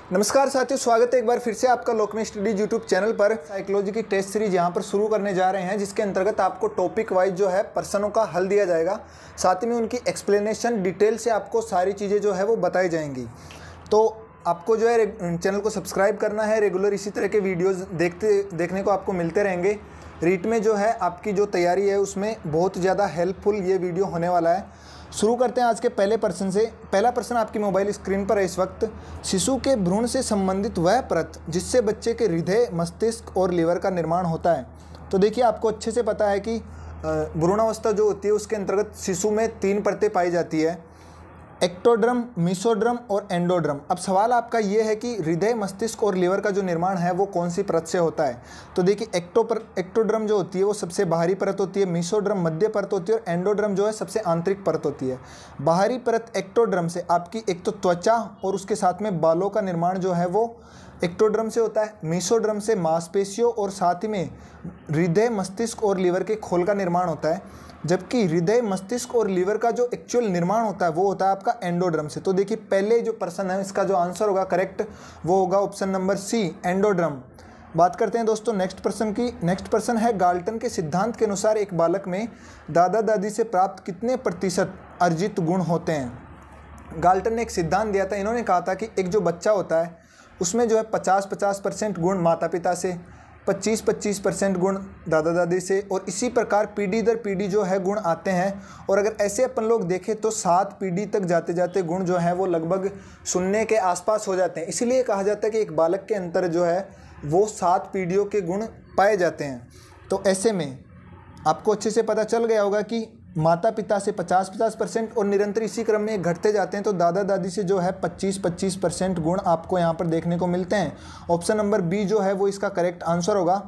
नमस्कार साथियों, स्वागत है एक बार फिर से आपका लोकमय स्टडीज यूट्यूब चैनल पर। साइकोलॉजी की टेस्ट सीरीज यहाँ पर शुरू करने जा रहे हैं, जिसके अंतर्गत आपको टॉपिक वाइज जो है प्रश्नों का हल दिया जाएगा, साथ ही में उनकी एक्सप्लेनेशन डिटेल से आपको सारी चीज़ें जो है वो बताई जाएंगी। तो आपको जो है चैनल को सब्सक्राइब करना है, रेगुलर इसी तरह के वीडियोज़ देखने को आपको मिलते रहेंगे। रीट में जो है आपकी जो तैयारी है उसमें बहुत ज़्यादा हेल्पफुल ये वीडियो होने वाला है। शुरू करते हैं आज के पहले प्रश्न से। पहला प्रश्न आपकी मोबाइल स्क्रीन पर है इस वक्त। शिशु के भ्रूण से संबंधित वह परत जिससे बच्चे के हृदय, मस्तिष्क और लीवर का निर्माण होता है। तो देखिए, आपको अच्छे से पता है कि भ्रूणावस्था जो होती है उसके अंतर्गत शिशु में 3 परतें पाई जाती है, एक्टोड्रम, मीसोड्रम और एंडोड्रम। अब सवाल आपका ये है कि हृदय, मस्तिष्क और लीवर का जो निर्माण है वो कौन सी परत से होता है। तो देखिए, एक्टोड्रम जो होती है वो सबसे बाहरी परत होती है, मीसोड्रम मध्य परत होती है और एंडोड्रम जो है सबसे आंतरिक परत होती है। बाहरी परत एक्टोड्रम से आपकी एक तो त्वचा और उसके साथ में बालों का निर्माण जो है वो एक्टोड्रम से होता है। मीसोड्रम से मांसपेशियों और साथ ही में हृदय, मस्तिष्क और लीवर के खोल का निर्माण होता है, जबकि हृदय, मस्तिष्क और लीवर का जो एक्चुअल निर्माण होता है वो होता है आपका एंडोड्रम से। तो देखिए, पहले जो प्रश्न है इसका जो आंसर होगा करेक्ट वो होगा ऑप्शन नंबर सी, एंडोड्रम। बात करते हैं दोस्तों नेक्स्ट प्रश्न की। नेक्स्ट प्रश्न है, गाल्टन के सिद्धांत के अनुसार एक बालक में दादा दादी से प्राप्त कितने प्रतिशत अर्जित गुण होते हैं। गाल्टन ने एक सिद्धांत दिया था, इन्होंने कहा था कि एक जो बच्चा होता है उसमें जो है 50% गुण माता पिता से, 25% गुण दादा दादी से और इसी प्रकार पीढ़ी दर पीढ़ी जो है गुण आते हैं। और अगर ऐसे अपन लोग देखें तो 7 पीढ़ी तक जाते जाते गुण जो है वो लगभग 0 के आसपास हो जाते हैं। इसीलिए कहा जाता है कि एक बालक के अंदर जो है वो 7 पीढ़ियों के गुण पाए जाते हैं। तो ऐसे में आपको अच्छे से पता चल गया होगा कि माता पिता से 50% और निरंतर इसी क्रम में घटते जाते हैं। तो दादा दादी से जो है 25% गुण आपको यहाँ पर देखने को मिलते हैं। ऑप्शन नंबर बी जो है वो इसका करेक्ट आंसर होगा।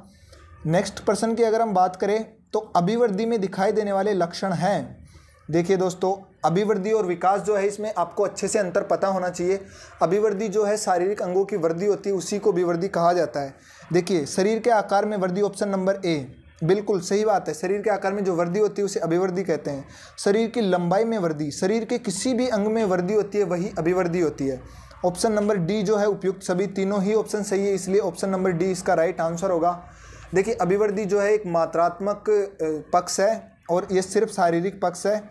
नेक्स्ट प्रश्न की अगर हम बात करें तो अभिवृद्धि में दिखाई देने वाले लक्षण हैं। देखिए दोस्तों, अभिवृद्धि और विकास जो है इसमें आपको अच्छे से अंतर पता होना चाहिए। अभिवृद्धि जो है शारीरिक अंगों की वृद्धि होती है, उसी को अभिवृद्धि कहा जाता है। देखिए, शरीर के आकार में वृद्धि, ऑप्शन नंबर ए बिल्कुल सही बात है। शरीर के आकार में जो वृद्धि होती है उसे अभिवृद्धि कहते हैं। शरीर की लंबाई में वृद्धि, शरीर के किसी भी अंग में वृद्धि होती है वही अभिवृद्धि होती है। ऑप्शन नंबर डी जो है उपयुक्त, सभी तीनों ही ऑप्शन सही है, इसलिए ऑप्शन नंबर डी इसका राइट आंसर होगा। देखिए, अभिवृद्धि जो है एक मात्रात्मक पक्ष है और ये सिर्फ शारीरिक पक्ष है,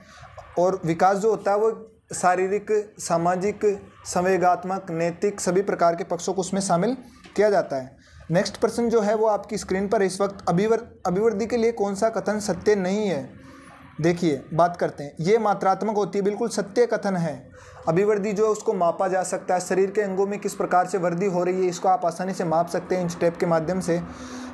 और विकास जो होता है वो शारीरिक, सामाजिक, संवेगात्मक, नैतिक सभी प्रकार के पक्षों को उसमें शामिल किया जाता है। नेक्स्ट प्रश्न जो है वो आपकी स्क्रीन पर इस वक्त, अभिवृद्धि के लिए कौन सा कथन सत्य नहीं है। देखिए, बात करते हैं, ये मात्रात्मक होती है, बिल्कुल सत्य कथन है। अभिवृद्धि जो है उसको मापा जा सकता है, शरीर के अंगों में किस प्रकार से वृद्धि हो रही है इसको आप आसानी से माप सकते हैं इन स्टेप के माध्यम से।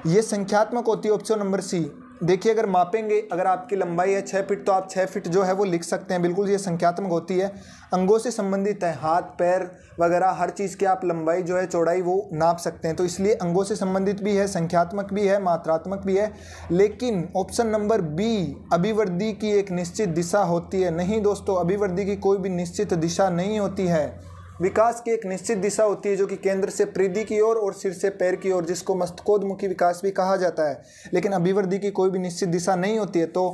ये संख्यात्मक होती है, ऑप्शन नंबर सी। देखिए, अगर मापेंगे, अगर आपकी लंबाई है 6 फीट तो आप 6 फीट जो है वो लिख सकते हैं, बिल्कुल ये संख्यात्मक होती है। अंगों से संबंधित है, हाथ पैर वगैरह हर चीज़ की आप लंबाई जो है चौड़ाई वो नाप सकते हैं, तो इसलिए अंगों से संबंधित भी है, संख्यात्मक भी है, मात्रात्मक भी है। लेकिन ऑप्शन नंबर बी, अभिवृद्धि की एक निश्चित दिशा होती है। नहीं दोस्तों, अभिवृद्धि की कोई भी निश्चित दिशा नहीं होती है। विकास की एक निश्चित दिशा होती है जो कि केंद्र से परिधि की ओर और सिर से पैर की ओर, जिसको मस्तकोद्मुखी विकास भी कहा जाता है। लेकिन अभिवृद्धि की कोई भी निश्चित दिशा नहीं होती है। तो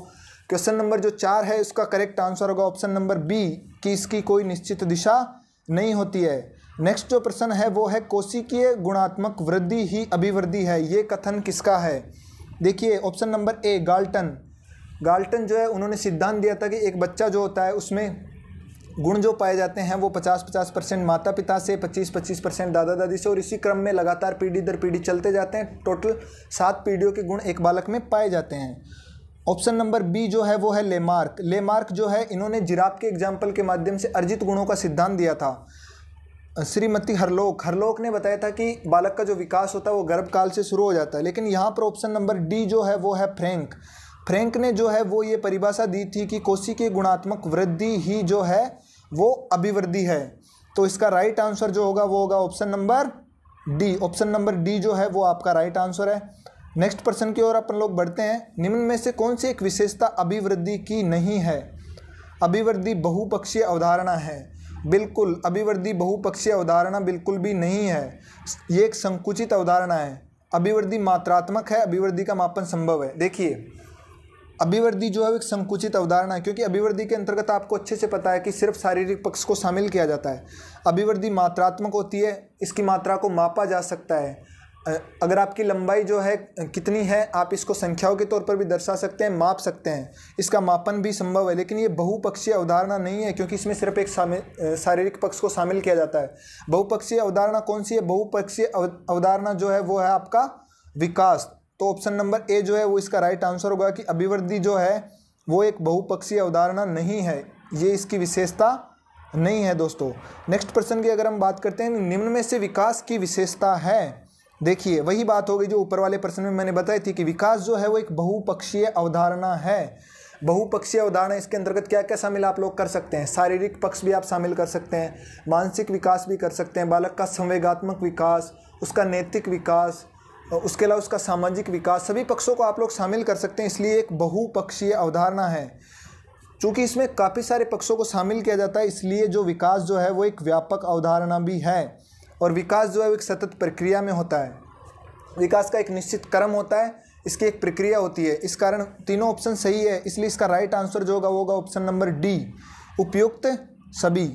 क्वेश्चन नंबर जो 4 है उसका करेक्ट आंसर होगा ऑप्शन नंबर बी कि इसकी कोई निश्चित दिशा नहीं होती है। नेक्स्ट जो प्रश्न है वो है, कोशिकीय गुणात्मक वृद्धि ही अभिवृद्धि है, ये कथन किसका है। देखिए, ऑप्शन नंबर ए, गाल्टन जो है उन्होंने सिद्धांत दिया था कि एक बच्चा जो होता है उसमें गुण जो पाए जाते हैं वो 50% माता पिता से, 25% दादा दादी से और इसी क्रम में लगातार पीढ़ी दर पीढ़ी चलते जाते हैं। टोटल 7 पीढ़ियों के गुण एक बालक में पाए जाते हैं। ऑप्शन नंबर बी जो है वो है लेमार्क जो है इन्होंने जिराफ के एग्जाम्पल के माध्यम से अर्जित गुणों का सिद्धांत दिया था। श्रीमती हरलोक ने बताया था कि बालक का जो विकास होता है वो गर्भकाल से शुरू हो जाता है। लेकिन यहाँ पर ऑप्शन नंबर डी जो है वो है फ्रैंक ने जो है वो ये परिभाषा दी थी कि कोशिकीय गुणात्मक वृद्धि ही जो है वो अभिवृद्धि है। तो इसका राइट आंसर जो होगा वो होगा option number D. Option number D जो है वो आपका राइट आंसर है। नेक्स्ट प्रश्न की ओर अपन लोग बढ़ते हैं। निम्न में से कौन सी एक विशेषता अभिवृद्धि की नहीं है। अभिवृद्धि बहुपक्षीय अवधारणा है, बिल्कुल अभिवृद्धि बहुपक्षीय अवधारणा बिल्कुल भी नहीं है, ये एक संकुचित अवधारणा है। अभिवृद्धि मात्रात्मक है, अभिवृद्धि का मापन संभव है। देखिए, अभिवृद्धि जो है एक संकुचित अवधारणा है, क्योंकि अभिवृद्धि के अंतर्गत आपको अच्छे से पता है कि सिर्फ शारीरिक पक्ष को शामिल किया जाता है। अभिवृद्धि मात्रात्मक होती है, इसकी मात्रा को मापा जा सकता है। अगर आपकी लंबाई जो है कितनी है, आप इसको संख्याओं के तौर पर भी दर्शा सकते हैं, माप सकते हैं, इसका मापन भी संभव है। लेकिन ये बहुपक्षीय अवधारणा नहीं है, क्योंकि इसमें सिर्फ एक शारीरिक पक्ष को शामिल किया जाता है। बहुपक्षीय अवधारणा कौन सी है? बहुपक्षीय अवधारणा जो है वो है आपका विकास। तो ऑप्शन नंबर ए जो है वो इसका राइट आंसर होगा कि अभिवृद्धि जो है वो एक बहुपक्षीय अवधारणा नहीं है, ये इसकी विशेषता नहीं है दोस्तों। नेक्स्ट प्रश्न की अगर हम बात करते हैं, निम्न में से विकास की विशेषता है। देखिए वही बात हो गई जो ऊपर वाले प्रश्न में मैंने बताई थी कि विकास जो है वो एक बहुपक्षीय अवधारणा है। बहुपक्षीय अवधारणा, इसके अंतर्गत क्या क्या शामिल आप लोग कर सकते हैं? शारीरिक पक्ष भी आप शामिल कर सकते हैं, मानसिक विकास भी कर सकते हैं, बालक का संवेगात्मक विकास, उसका नैतिक विकास, उसके अलावा उसका सामाजिक विकास, सभी पक्षों को आप लोग शामिल कर सकते हैं। इसलिए एक बहुपक्षीय अवधारणा है। चूँकि इसमें काफ़ी सारे पक्षों को शामिल किया जाता है, इसलिए जो विकास जो है वो एक व्यापक अवधारणा भी है। और विकास जो है वो एक सतत प्रक्रिया में होता है। विकास का एक निश्चित क्रम होता है, इसकी एक प्रक्रिया होती है। इस कारण तीनों ऑप्शन सही है, इसलिए इसका राइट आंसर जो होगा वो होगा ऑप्शन नंबर डी, उपयुक्त सभी।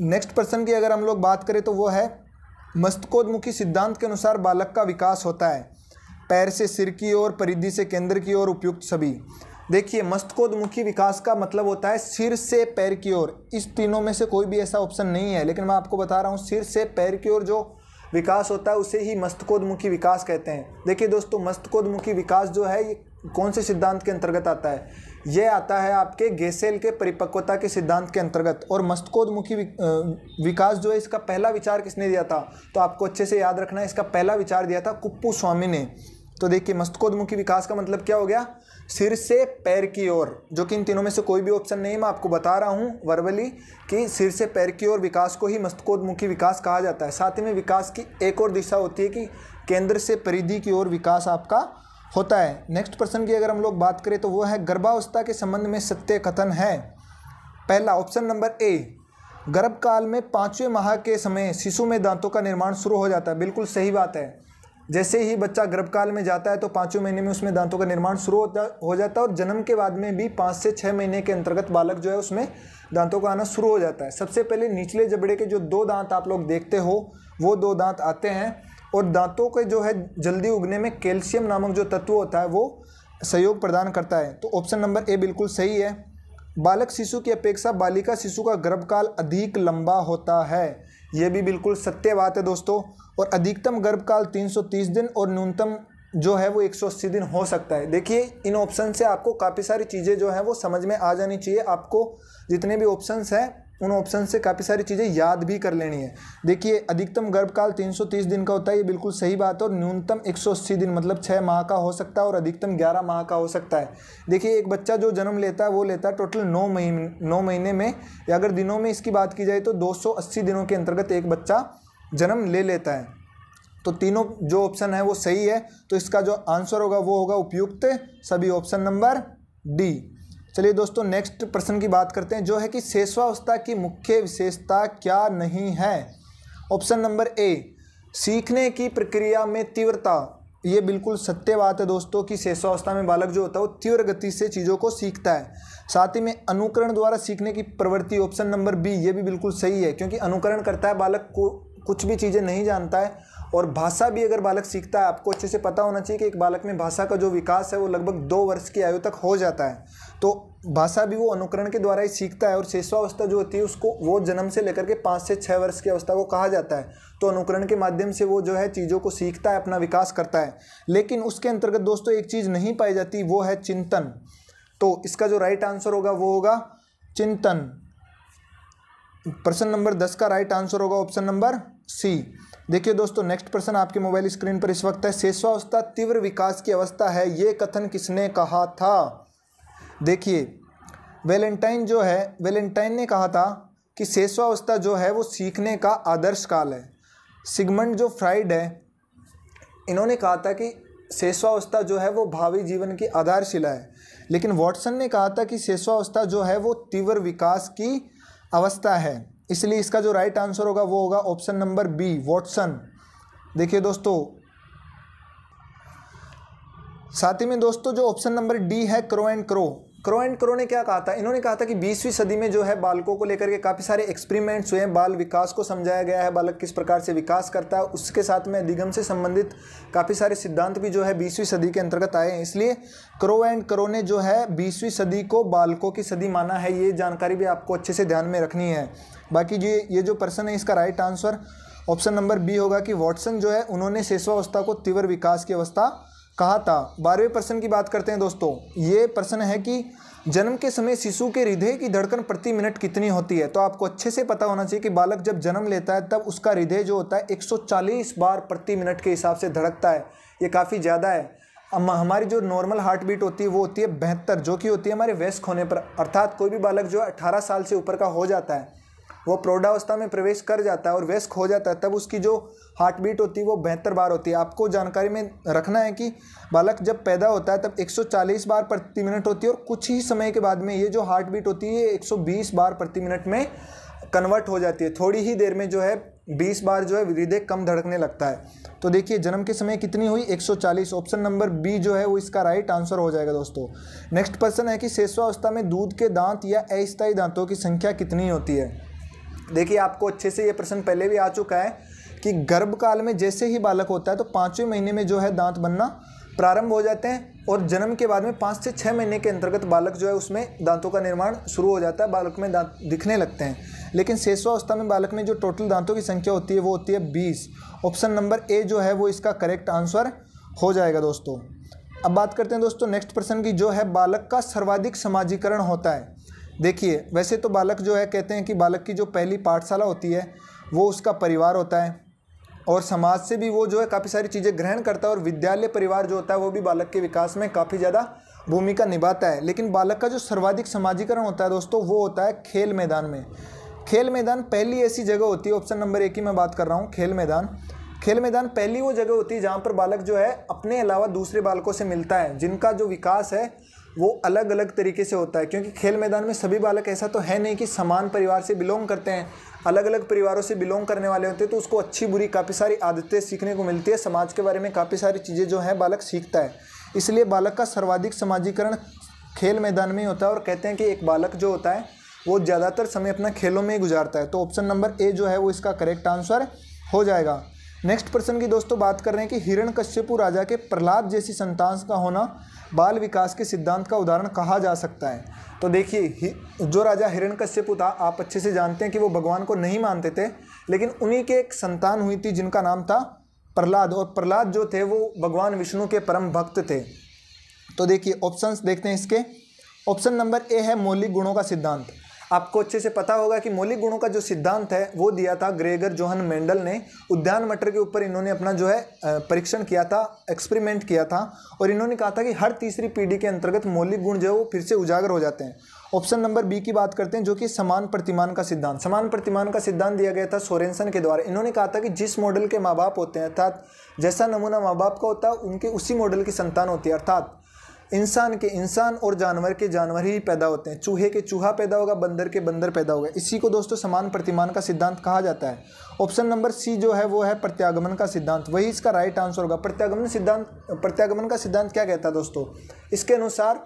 नेक्स्ट प्रश्न की अगर हम लोग बात करें तो वो है, मस्तिष्कोन्मुखी सिद्धांत के अनुसार बालक का विकास होता है पैर से सिर की ओर, परिधि से केंद्र की ओर, उपयुक्त सभी। देखिए मस्तिष्कोन्मुखी विकास का मतलब होता है सिर से पैर की ओर। इस तीनों में से कोई भी ऐसा ऑप्शन नहीं है, लेकिन मैं आपको बता रहा हूँ सिर से पैर की ओर जो विकास होता है उसे ही मस्तिष्कोन्मुखी विकास कहते हैं। देखिए दोस्तों, मस्तिष्कोन्मुखी विकास जो है ये कौन से सिद्धांत के अंतर्गत आता है? ये आता है आपके गेसेल के परिपक्वता के सिद्धांत के अंतर्गत। और मस्तिष्कोन्मुखी विकास जो है इसका पहला विचार किसने दिया था? तो आपको अच्छे से याद रखना है, इसका पहला विचार दिया था कुप्पुस्वामी ने। तो देखिए मस्तिष्कोन्मुखी विकास का मतलब क्या हो गया? सिर से पैर की ओर, जो कि इन तीनों में से कोई भी ऑप्शन नहीं है। मैं आपको बता रहा हूँ वर्बली कि सिर से पैर की ओर विकास को ही मस्तिष्कोन्मुखी विकास कहा जाता है। साथ ही में विकास की एक और दिशा होती है कि केंद्र से परिधि की ओर विकास आपका होता है। नेक्स्ट प्रश्न की अगर हम लोग बात करें तो वो है, गर्भावस्था के संबंध में सत्य कथन है। पहला ऑप्शन नंबर ए, गर्भकाल में 5वें माह के समय शिशु में दांतों का निर्माण शुरू हो जाता है। बिल्कुल सही बात है। जैसे ही बच्चा गर्भकाल में जाता है तो 5वें महीने में उसमें दांतों का निर्माण शुरू हो जाता है, और जन्म के बाद में भी 5 से 6 महीने के अंतर्गत बालक जो है उसमें दांतों का आना शुरू हो जाता है। सबसे पहले निचले जबड़े के जो 2 दांत आप लोग देखते हो वो 2 दांत आते हैं, और दांतों के जो है जल्दी उगने में कैल्शियम नामक जो तत्व होता है वो सहयोग प्रदान करता है। तो ऑप्शन नंबर ए बिल्कुल सही है। बालक शिशु की अपेक्षा बालिका शिशु का गर्भकाल अधिक लंबा होता है, ये भी बिल्कुल सत्य बात है दोस्तों। और अधिकतम गर्भकाल 330 दिन और न्यूनतम जो है वो 180 दिन हो सकता है। देखिए इन ऑप्शन से आपको काफ़ी सारी चीज़ें जो हैं वो समझ में आ जानी चाहिए। आपको जितने भी ऑप्शंस हैं उन ऑप्शन से काफ़ी सारी चीज़ें याद भी कर लेनी है। देखिए अधिकतम गर्भकाल 330 दिन का होता है, ये बिल्कुल सही बात है। और न्यूनतम 180 दिन मतलब 6 माह का हो सकता है, और अधिकतम 11 माह का हो सकता है। देखिए एक बच्चा जो जन्म लेता है वो लेता है टोटल 9 महीने में, या अगर दिनों में इसकी बात की जाए तो 280 दिनों के अंतर्गत एक बच्चा जन्म ले लेता है। तो तीनों जो ऑप्शन है वो सही है। तो इसका जो आंसर होगा वो होगा उपयुक्त सभी, ऑप्शन नंबर डी। चलिए दोस्तों नेक्स्ट प्रश्न की बात करते हैं, जो है कि शेषवावस्था की मुख्य विशेषता क्या नहीं है। ऑप्शन नंबर ए, सीखने की प्रक्रिया में तीव्रता। ये बिल्कुल सत्य बात है दोस्तों कि शेषवावस्था में बालक जो होता है वो तीव्र गति से चीज़ों को सीखता है। साथ ही में अनुकरण द्वारा सीखने की प्रवृत्ति, ऑप्शन नंबर बी, ये भी बिल्कुल सही है, क्योंकि अनुकरण करता है बालक को, कुछ भी चीज़ें नहीं जानता है। और भाषा भी अगर बालक सीखता है, आपको अच्छे से पता होना चाहिए कि एक बालक में भाषा का जो विकास है वो लगभग 2 वर्ष की आयु तक हो जाता है। तो भाषा भी वो अनुकरण के द्वारा ही सीखता है। और शेषवावस्था जो होती है उसको वो जन्म से लेकर के 5 से 6 वर्ष की अवस्था को कहा जाता है। तो अनुकरण के माध्यम से वो जो है चीज़ों को सीखता है, अपना विकास करता है। लेकिन उसके अंतर्गत दोस्तों एक चीज़ नहीं पाई जाती, वो है चिंतन। तो इसका जो राइट आंसर होगा वो होगा चिंतन। प्रश्न नंबर 10 का राइट आंसर होगा ऑप्शन नंबर सी। देखिए दोस्तों नेक्स्ट प्रश्न आपके मोबाइल स्क्रीन पर इस वक्त है, शेषवावस्था तीव्र विकास की अवस्था है, ये कथन किसने कहा था? देखिए वेलेंटाइन ने कहा था कि शेषवावस्था जो है वो सीखने का आदर्श काल है। सिगमंड जो फ्राइड है, इन्होंने कहा था कि शेषवावस्था जो है वो भावी जीवन की आधारशिला है। लेकिन वॉटसन ने कहा था कि शेषवावस्था जो है वो तीव्र विकास की अवस्था है। इसलिए इसका जो राइट आंसर होगा वो होगा ऑप्शन नंबर बी, वॉटसन। देखिए दोस्तों साथ ही में दोस्तों जो ऑप्शन नंबर डी है क्रो एंड क्रो ने क्या कहा था, इन्होंने कहा था कि 20वीं सदी में जो है बालकों को लेकर के काफ़ी सारे एक्सपेरिमेंट्स हुए हैं, बाल विकास को समझाया गया है, बालक किस प्रकार से विकास करता है, उसके साथ में अधिगम से संबंधित काफ़ी सारे सिद्धांत भी जो है 20वीं सदी के अंतर्गत आए हैं। इसलिए क्रो ने जो है 20वीं सदी को बालकों की सदी माना है। ये जानकारी भी आपको अच्छे से ध्यान में रखनी है। बाकी ये जो पर्सन है इसका right answer option number B होगा कि वॉटसन जो है उन्होंने शिशुअवस्था को तीव्र विकास की अवस्था कहा था। 12वें प्रश्न की बात करते हैं दोस्तों। ये प्रश्न है कि जन्म के समय शिशु के हृदय की धड़कन प्रति मिनट कितनी होती है। तो आपको अच्छे से पता होना चाहिए कि बालक जब जन्म लेता है तब उसका हृदय जो होता है 140 बार प्रति मिनट के हिसाब से धड़कता है। ये काफ़ी ज़्यादा है। हमारी जो नॉर्मल हार्ट बीट होती है वो होती है 72, जो कि होती है हमारे वयस्क होने पर, अर्थात कोई भी बालक जो 18 साल से ऊपर का हो जाता है, वो प्रौढ़ावस्था में प्रवेश कर जाता है और वयस्क हो जाता है, तब उसकी जो हार्ट बीट होती है वो 72 बार होती है। आपको जानकारी में रखना है कि बालक जब पैदा होता है तब 140 बार प्रति मिनट होती है और कुछ ही समय के बाद में ये जो हार्ट बीट होती है 120 बार प्रति मिनट में कन्वर्ट हो जाती है। थोड़ी ही देर में जो है 20 बार जो है हृदय कम धड़कने लगता है। तो देखिए जन्म के समय कितनी हुई, 140। ऑप्शन नंबर बी जो है वो इसका राइट आंसर हो जाएगा दोस्तों। नेक्स्ट प्रश्न है कि शिशुअवस्था में दूध के दांत या अस्थायी दांतों की संख्या कितनी होती है। देखिए आपको अच्छे से ये प्रश्न पहले भी आ चुका है कि गर्भकाल में जैसे ही बालक होता है तो 5वें महीने में जो है दांत बनना प्रारंभ हो जाते हैं और जन्म के बाद में 5 से 6 महीने के अंतर्गत बालक जो है उसमें दांतों का निर्माण शुरू हो जाता है, बालक में दांत दिखने लगते हैं। लेकिन शिशुअवस्था में बालक में जो टोटल दांतों की संख्या होती है वो होती है 20। ऑप्शन नंबर ए जो है वो इसका करेक्ट आंसर हो जाएगा दोस्तों। अब बात करते हैं दोस्तों नेक्स्ट प्रश्न की, जो है बालक का सर्वाधिक समाजीकरण होता है। देखिए वैसे तो बालक जो है कहते हैं कि बालक की जो पहली पाठशाला होती है वो उसका परिवार होता है और समाज से भी वो जो है काफ़ी सारी चीज़ें ग्रहण करता है और विद्यालय परिवार जो होता है वो भी बालक के विकास में काफ़ी ज़्यादा भूमिका निभाता है। लेकिन बालक का जो सर्वाधिक समाजीकरण होता है दोस्तों वो होता है खेल मैदान में। खेल मैदान पहली ऐसी जगह होती है, ऑप्शन नंबर ए की मैं बात कर रहा हूँ, खेल मैदान पहली वो जगह होती है जहाँ पर बालक जो है अपने अलावा दूसरे बालकों से मिलता है, जिनका जो विकास है वो अलग अलग तरीके से होता है। क्योंकि खेल मैदान में सभी बालक ऐसा तो है नहीं कि समान परिवार से बिलोंग करते हैं, अलग अलग परिवारों से बिलोंग करने वाले होते हैं, तो उसको अच्छी बुरी काफ़ी सारी आदतें सीखने को मिलती है, समाज के बारे में काफ़ी सारी चीज़ें जो है बालक सीखता है। इसलिए बालक का सर्वाधिक समाजीकरण खेल मैदान में ही होता है और कहते हैं कि एक बालक जो होता है वो ज़्यादातर समय अपना खेलों में ही गुजारता है। तो ऑप्शन नंबर ए जो है वो इसका करेक्ट आंसर हो जाएगा। नेक्स्ट प्रश्न की दोस्तों बात कर रहे हैं कि हिरण्यकश्यपु राजा के प्रहलाद जैसी संतान का होना बाल विकास के सिद्धांत का उदाहरण कहा जा सकता है। तो देखिए जो राजा हिरण्यकश्यपु था, आप अच्छे से जानते हैं कि वो भगवान को नहीं मानते थे, लेकिन उन्हीं के एक संतान हुई थी जिनका नाम था प्रहलाद, और प्रहलाद जो थे वो भगवान विष्णु के परम भक्त थे। तो देखिए ऑप्शंस देखते हैं इसके। ऑप्शन नंबर ए है मौलिक गुणों का सिद्धांत। आपको अच्छे से पता होगा कि मौलिक गुणों का जो सिद्धांत है वो दिया था ग्रेगर जोहन मेंडल ने। उद्यान मटर के ऊपर इन्होंने अपना जो है परीक्षण किया था, एक्सपेरिमेंट किया था, और इन्होंने कहा था कि हर तीसरी पीढ़ी के अंतर्गत मौलिक गुण जो है वो फिर से उजागर हो जाते हैं। ऑप्शन नंबर बी की बात करते हैं, जो कि समान प्रतिमान का सिद्धांत। समान प्रतिमान का सिद्धांत दिया गया था सोरेनसन के द्वारा। इन्होंने कहा था कि जिस मॉडल के माँ बाप होते हैं, अर्थात जैसा नमूना माँ बाप का होता है उनके उसी मॉडल की संतान होती है। अर्थात इंसान के इंसान और जानवर के जानवर ही पैदा होते हैं, चूहे के चूहा पैदा होगा, बंदर के बंदर पैदा होगा। इसी को दोस्तों समान प्रतिमान का सिद्धांत कहा जाता है। ऑप्शन नंबर सी जो है वो है प्रत्यागमन का सिद्धांत, वही इसका राइट आंसर होगा। प्रत्यागमन का सिद्धांत क्या कहता है दोस्तों? इसके अनुसार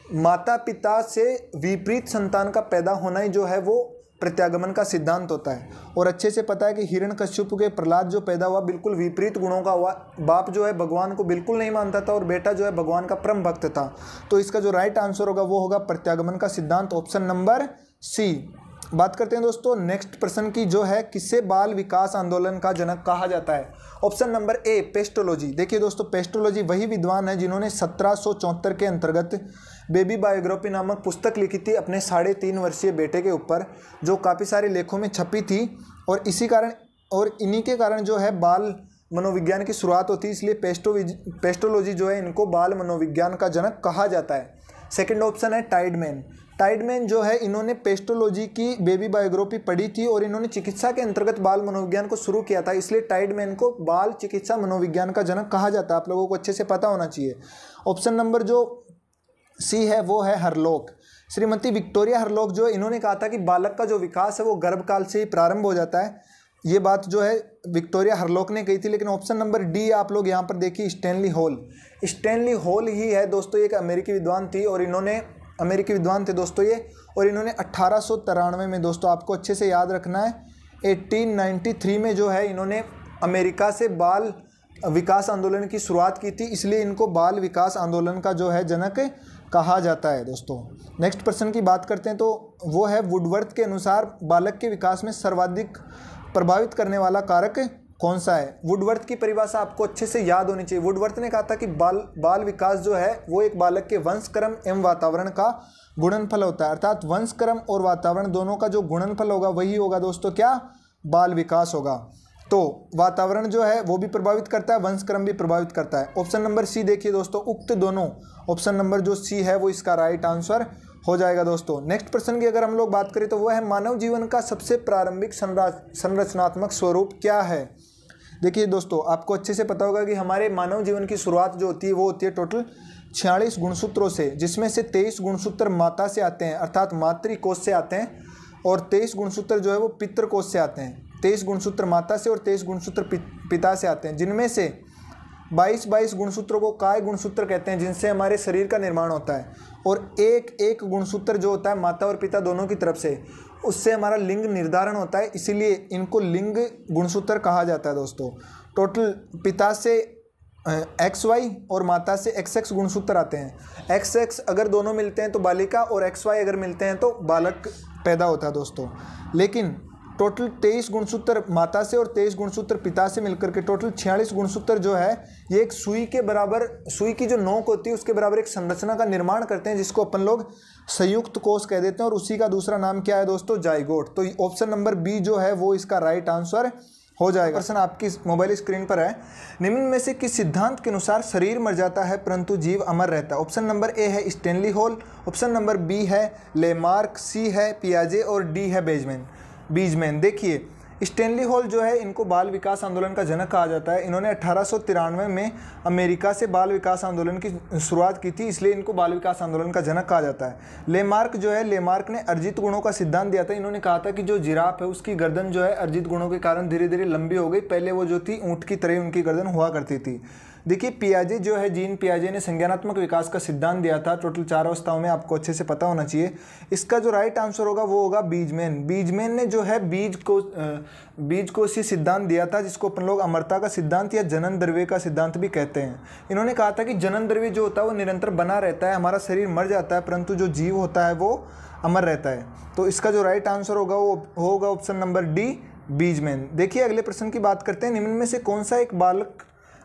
माता पिता से विपरीत संतान का पैदा होना ही जो है वो प्रत्यागमन का सिद्धांत होता है। और अच्छे से पता है कि हिरण्यकश्यपु के प्रहलाद जो पैदा हुआ बिल्कुल विपरीत गुणों का हुआ। बाप जो है भगवान को बिल्कुल नहीं मानता था और बेटा जो है भगवान का परम भक्त था। तो इसका जो राइट आंसर होगा वो होगा प्रत्यागमन का सिद्धांत, ऑप्शन नंबर सी। बात करते हैं दोस्तों नेक्स्ट प्रश्न की, जो है किसे बाल विकास आंदोलन का जनक कहा जाता है? ऑप्शन नंबर ए पेस्टोलॉजी। देखिए दोस्तों पेस्टोलॉजी वही विद्वान है जिन्होंने 1774 के अंतर्गत बेबी बायोग्राफी नामक पुस्तक लिखी थी अपने 3.5 वर्षीय बेटे के ऊपर, जो काफ़ी सारे लेखों में छपी थी। और इसी कारण और इन्हीं के कारण जो है बाल मनोविज्ञान की शुरुआत होती है। इसलिए पेस्टोलॉजी जो है इनको बाल मनोविज्ञान का जनक कहा जाता है। सेकंड ऑप्शन है टाइडमैन जो है इन्होंने पेस्टोलॉजी की बेबी बायोग्राफी पढ़ी थी और इन्होंने चिकित्सा के अंतर्गत बाल मनोविज्ञान को शुरू किया था, इसलिए टाइडमैन को बाल चिकित्सा मनोविज्ञान का जनक कहा जाता है। आप लोगों को अच्छे से पता होना चाहिए। ऑप्शन नंबर जो सी है वो है हरलॉक। श्रीमती विक्टोरिया हरलॉक जो इन्होंने कहा था कि बालक का जो विकास है वो गर्भकाल से ही प्रारंभ हो जाता है। ये बात जो है विक्टोरिया हरलोक ने कही थी, लेकिन ऑप्शन नंबर डी आप लोग यहाँ पर देखिए स्टैनली हॉल। स्टैनली हॉल ही है दोस्तों, एक अमेरिकी विद्वान थी और इन्होंने अमेरिकी विद्वान थे दोस्तों ये, और इन्होंने 1893 में दोस्तों आपको अच्छे से याद रखना है 1893 में जो है इन्होंने अमेरिका से बाल विकास आंदोलन की शुरुआत की थी, इसलिए इनको बाल विकास आंदोलन का जो है जनक कहा जाता है दोस्तों। नेक्स्ट प्रश्न की बात करते हैं तो वो है वुडवर्थ के अनुसार बालक के विकास में सर्वाधिक प्रभावित करने वाला कारक कौन सा है। वुडवर्थ की परिभाषा आपको अच्छे से याद होनी चाहिए। वुडवर्थ ने कहा था कि बाल विकास जो है वो एक बालक के वंशक्रम एवं वातावरण का गुणनफल होता है, अर्थात वंशक्रम और वातावरण दोनों का जो गुणनफल होगा वही होगा दोस्तों क्या, बाल विकास होगा। तो वातावरण जो है वो भी प्रभावित करता है, वंशक्रम भी प्रभावित करता है। ऑप्शन नंबर सी देखिए दोस्तों, उक्त दोनों, ऑप्शन नंबर जो सी है वो इसका राइट आंसर हो जाएगा दोस्तों। नेक्स्ट प्रश्न की अगर हम लोग बात करें तो वह है मानव जीवन का सबसे प्रारंभिक संरचनात्मक स्वरूप क्या है। देखिए दोस्तों, आपको अच्छे से पता होगा कि हमारे मानव जीवन की शुरुआत जो होती है वो होती है टोटल 46 गुणसूत्रों से, जिसमें से 23 गुणसूत्र माता से आते हैं अर्थात मातृकोश से आते हैं, और 23 गुणसूत्र जो है वो पितृकोश से आते हैं। 23 गुणसूत्र माता से और 23 गुणसूत्र पिता से आते हैं, जिनमें से 22 गुणसूत्रों को काय गुणसूत्र कहते हैं, जिनसे हमारे शरीर का निर्माण होता है, और एक गुणसूत्र जो होता है माता और पिता दोनों की तरफ से, उससे हमारा लिंग निर्धारण होता है, इसीलिए इनको लिंग गुणसूत्र कहा जाता है दोस्तों। टोटल पिता से XY और माता से XX गुणसूत्र आते हैं। XX अगर दोनों मिलते हैं तो बालिका, और XY अगर मिलते हैं तो बालक पैदा होता है दोस्तों। लेकिन टोटल 23 गुणसूत्र माता से और 23 गुणसूत्र पिता से मिलकर के टोटल 46 गुणसूत्र जो है ये एक सुई के बराबर, सुई की जो नोक होती है उसके बराबर एक संरचना का निर्माण करते हैं, जिसको अपन लोग संयुक्त कोष कह देते हैं, और उसी का दूसरा नाम क्या है दोस्तों, जाइगोट। तो ऑप्शन नंबर बी जो है वो इसका राइट आंसर हो जाएगा। प्रश्न आपकी मोबाइल स्क्रीन पर है, निम्न में से किस सिद्धांत के अनुसार शरीर मर जाता है परंतु जीव अमर रहता है। ऑप्शन नंबर ए है Stanley Hall, option number B है लेमार्क, सी है पियाजे और डी है बीजमैन। देखिए स्टैनली हॉल जो है इनको बाल विकास आंदोलन का जनक कहा जाता है। इन्होंने 1893 में अमेरिका से बाल विकास आंदोलन की शुरुआत की थी, इसलिए इनको बाल विकास आंदोलन का जनक कहा जाता है। लेमार्क जो है, लेमार्क ने अर्जित गुणों का सिद्धांत दिया था। इन्होंने कहा था कि जो जिराफ है उसकी गर्दन जो है अर्जित गुणों के कारण धीरे धीरे लंबी हो गई, पहले वो जो थी ऊँट की तरह उनकी गर्दन हुआ करती थी। देखिए पियाजे जो है, जीन पियाजे ने संज्ञानात्मक विकास का सिद्धांत दिया था, टोटल 4 अवस्थाओं में, आपको अच्छे से पता होना चाहिए। इसका जो राइट आंसर होगा वो होगा बीजमैन ने जो है बीज को सी सिद्धांत दिया था, जिसको अपन लोग अमरता का सिद्धांत या जनन द्रव्य का सिद्धांत भी कहते हैं। इन्होंने कहा था कि जनन द्रव्य जो होता है वो निरंतर बना रहता है, हमारा शरीर मर जाता है परंतु जो जीव होता है वो अमर रहता है। तो इसका जो राइट आंसर होगा वो होगा ऑप्शन नंबर डी, बीजमैन। देखिए अगले प्रश्न की बात करते हैं, निम्न में से कौन सा एक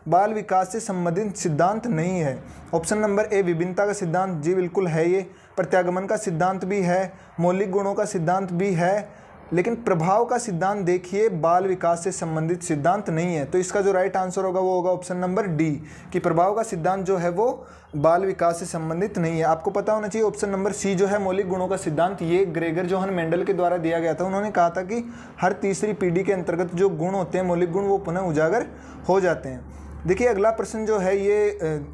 बाल विकास से संबंधित सिद्धांत नहीं है। ऑप्शन नंबर ए विभिन्नता का सिद्धांत, जी बिल्कुल है ये। प्रत्यागमन का सिद्धांत भी है, मौलिक गुणों का सिद्धांत भी है, लेकिन प्रभाव का सिद्धांत देखिए बाल विकास से संबंधित सिद्धांत नहीं है। तो इसका जो राइट आंसर होगा वो होगा ऑप्शन नंबर डी, कि प्रभाव का सिद्धांत जो है वो बाल विकास से संबंधित नहीं है। आपको पता होना चाहिए ऑप्शन नंबर सी जो है मौलिक गुणों का सिद्धांत, ये ग्रेगर जोहन मेंडल के द्वारा दिया गया था। उन्होंने कहा था कि हर तीसरी पीढ़ी के अंतर्गत जो गुण होते हैं मौलिक गुण, वो पुनः उजागर हो जाते हैं। देखिए अगला प्रश्न जो है ये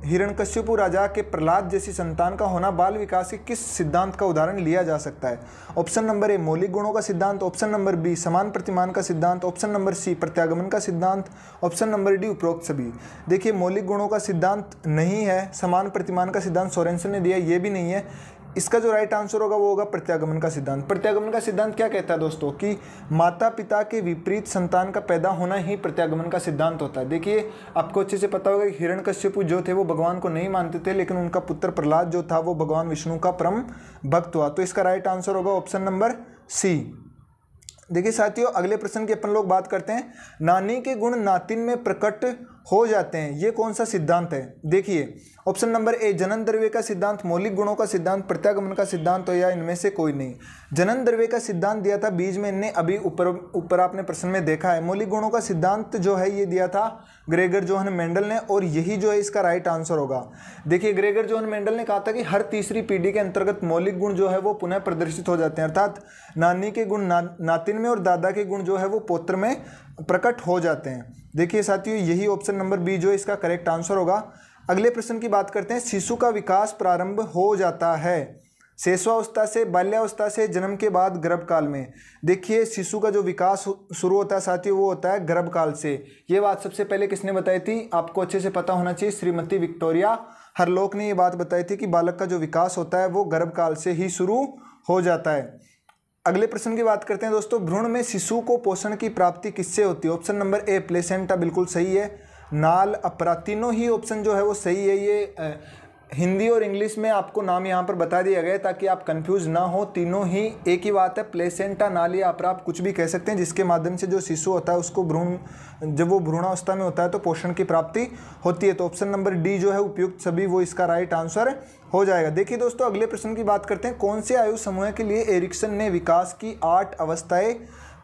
हिरण्यकश्यपु राजा के प्रहलाद जैसी संतान का होना बाल विकास के किस सिद्धांत का उदाहरण लिया जा सकता है। ऑप्शन नंबर ए मौलिक गुणों का सिद्धांत, ऑप्शन नंबर बी समान प्रतिमान का सिद्धांत, ऑप्शन नंबर सी प्रत्यागमन का सिद्धांत, ऑप्शन नंबर डी उपरोक्त सभी। देखिए मौलिक गुणों का सिद्धांत नहीं है, समान प्रतिमान का सिद्धांत सोरेनसन ने दिया, ये भी नहीं है। इसका जो राइट आंसर होगा वो होगा प्रत्यागमन का सिद्धांत। प्रत्यागमन का सिद्धांत क्या कहता है दोस्तों, कि माता पिता के विपरीत संतान का पैदा होना ही प्रत्यागमन का सिद्धांत होता है। देखिए आपको अच्छे से पता होगा कि हिरण्यकश्यपु जो थे वो भगवान को नहीं मानते थे, लेकिन उनका पुत्र प्रहलाद जो था वो भगवान विष्णु का परम भक्त हुआ। तो इसका राइट आंसर होगा ऑप्शन नंबर सी। देखिए साथियों अगले प्रश्न की अपन लोग बात करते हैं, नानी के गुण नातिन में प्रकट हो जाते हैं, ये कौन सा सिद्धांत है। देखिए ऑप्शन नंबर ए जनन द्रव्य का सिद्धांत, मौलिक गुणों का सिद्धांत, प्रत्यागमन का सिद्धांत, तो या इनमें से कोई नहीं। जनन द्रव्य का सिद्धांत दिया था बीजमैन ने, अभी ऊपर आपने प्रश्न में देखा है। मौलिक गुणों का सिद्धांत जो है ये दिया था ग्रेगर जोहन मेंडल ने, और यही जो है इसका राइट आंसर होगा। देखिए ग्रेगर जोहन मेंडल ने कहा था कि हर तीसरी पीढ़ी के अंतर्गत मौलिक गुण जो है वो पुनः प्रदर्शित हो जाते हैं, अर्थात नानी के गुण नातिन में और दादा के गुण जो है वो पौत्र में प्रकट हो जाते हैं। देखिए साथियों यही ऑप्शन नंबर बी जो है इसका करेक्ट आंसर होगा। अगले प्रश्न की बात करते हैं, शिशु का विकास प्रारंभ हो जाता है, शेषवावस्था से, बाल्यावस्था से, जन्म के बाद गर्भकाल में। देखिए शिशु का जो विकास शुरू होता है साथियों वो होता है गर्भकाल से। ये बात सबसे पहले किसने बताई थी, आपको अच्छे से पता होना चाहिए, श्रीमती विक्टोरिया हरलोक ने ये बात बताई थी कि बालक का जो विकास होता है वो गर्भकाल से ही शुरू हो जाता है। अगले प्रश्न की बात करते हैं दोस्तों, भ्रूण में शिशु को पोषण की प्राप्ति किससे होती है। ऑप्शन नंबर ए प्लेसेंटा बिल्कुल सही है, नाल, अपरा, तीनों ही ऑप्शन जो है वो सही है। ये हिंदी और इंग्लिश में आपको नाम यहाँ पर बता दिया गया है ताकि आप कंफ्यूज ना हो, तीनों ही एक ही बात है, प्लेसेंटा, नाल या अपरा आप कुछ भी कह सकते हैं, जिसके माध्यम से जो शिशु होता है उसको भ्रूण, जब वो भ्रूणावस्था में होता है तो पोषण की प्राप्ति होती है। तो ऑप्शन नंबर डी जो है उपयुक्त सभी वो इसका राइट आंसर हो जाएगा। देखिए दोस्तों अगले प्रश्न की बात करते हैं, कौन से आयु समूह के लिए एरिक्सन ने विकास की 8 अवस्थाएं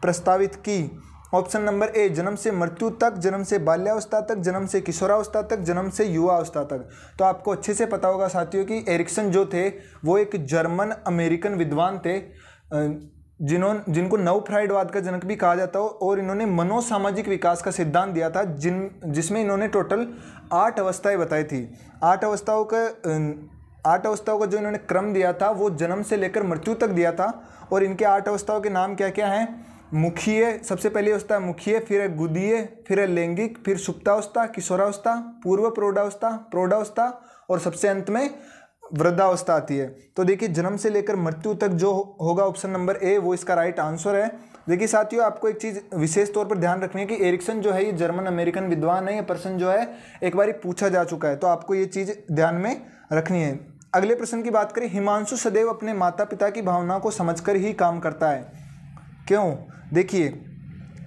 प्रस्तावित की। ऑप्शन नंबर ए जन्म से मृत्यु तक, जन्म से बाल्यावस्था तक, जन्म से किशोरावस्था तक, जन्म से युवावस्था तक। तो आपको अच्छे से पता होगा साथियों कि एरिक्सन जो थे वो एक जर्मन अमेरिकन विद्वान थे जिनको नव फ्राइडवाद का जनक भी कहा जाता हो, और इन्होंने मनोसामाजिक विकास का सिद्धांत दिया था जिसमें इन्होंने टोटल 8 अवस्थाएं बताई थी। 8 अवस्थाओं का जो इन्होंने क्रम दिया था वो जन्म से लेकर मृत्यु तक दिया था। और इनके 8 अवस्थाओं के नाम क्या क्या हैं, मुखीय, सबसे पहली अवस्था है मुखीय, फिर है गुदीय, फिर है लैंगिक, फिर सुप्तावस्था, किशोरावस्था, पूर्व प्रौढ़ावस्था, प्रौढ़ावस्था और सबसे अंत में वृद्धावस्था आती है। तो देखिए जन्म से लेकर मृत्यु तक जो होगा ऑप्शन नंबर ए वो इसका राइट आंसर है। देखिए साथियों आपको एक चीज़ विशेष तौर पर ध्यान रखनी है कि एरिक्सन जो है ये जर्मन अमेरिकन विद्वान है, ये प्रश्न जो है एक बार पूछा जा चुका है, तो आपको ये चीज़ ध्यान में रखनी है। अगले प्रश्न की बात करें, हिमांशु सदैव अपने माता पिता की भावना को समझकर ही काम करता है, क्यों। देखिए